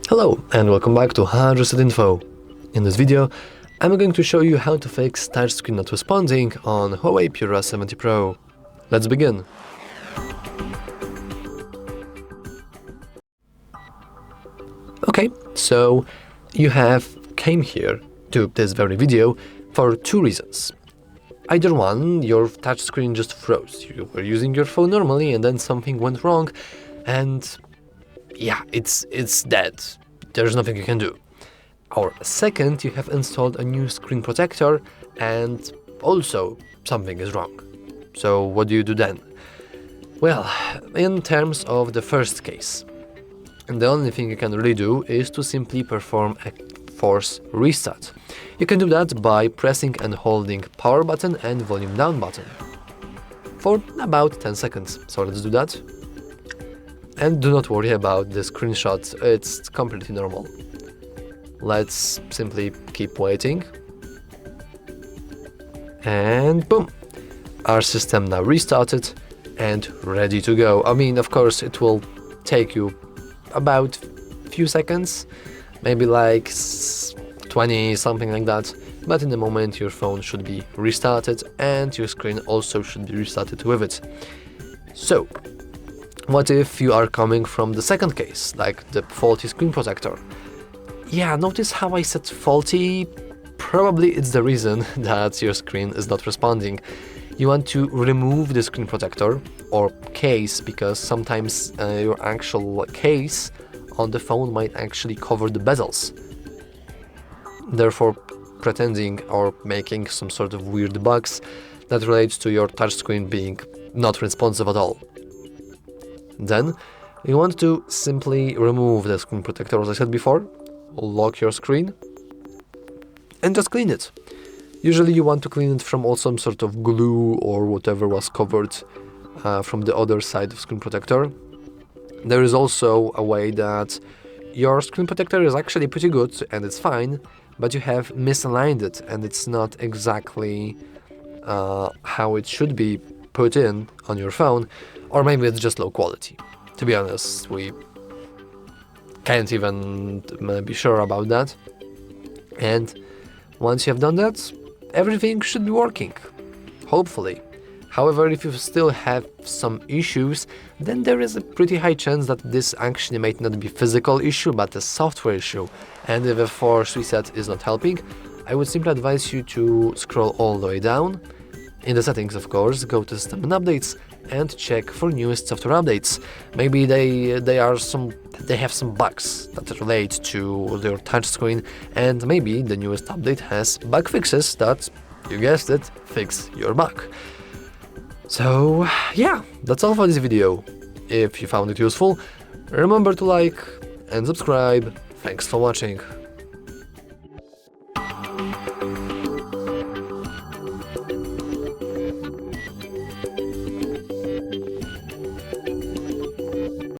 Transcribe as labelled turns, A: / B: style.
A: Hello and welcome back to hardreset.info. In this video, I'm going to show you how to fix touchscreen not responding on HUAWEI Pura 70 Pro. Let's begin. Okay, so you came here to this very video for two reasons. Either one, your touchscreen just froze. You were using your phone normally and then something went wrong and yeah, it's dead. There's nothing you can do. Or second, you have installed a new screen protector and also something is wrong. So what do you do then? Well, in terms of the first case, the only thing you can really do is to simply perform a force restart. You can do that by pressing and holding power button and volume down button for about 10 seconds. So let's do that. And do not worry about the screenshot, it's completely normal. Let's simply keep waiting. And boom! Our system now restarted and ready to go. I mean, of course, it will take you about few seconds, maybe like 20, something like that. But in the moment, your phone should be restarted and your screen also should be restarted with it. So, what if you are coming from the second case, like the faulty screen protector? Yeah, notice how I said faulty? Probably it's the reason that your screen is not responding. You want to remove the screen protector or case because sometimes your actual case on the phone might actually cover the bezels, therefore pretending or making some sort of weird bugs that relates to your touchscreen being not responsive at all. Then you want to simply remove the screen protector, as I said before, lock your screen and just clean it. Usually you want to clean it from some sort of glue or whatever was covered from the other side of screen protector. There is also a way that your screen protector is actually pretty good and it's fine, but you have misaligned it and it's not exactly how it should be put in on your phone, or maybe it's just low quality. To be honest, we can't even be sure about that. And once you have done that, everything should be working, hopefully. However, if you still have some issues, then there is a pretty high chance that this actually might not be a physical issue, but a software issue. And if a force reset is not helping, I would simply advise you to scroll all the way down. In the settings, of course, go to System and Updates and check for newest software updates. Maybe they have some bugs that relate to your touchscreen, and maybe the newest update has bug fixes that, you guessed it, fix your bug. So yeah, that's all for this video. If you found it useful, remember to like and subscribe. Thanks for watching.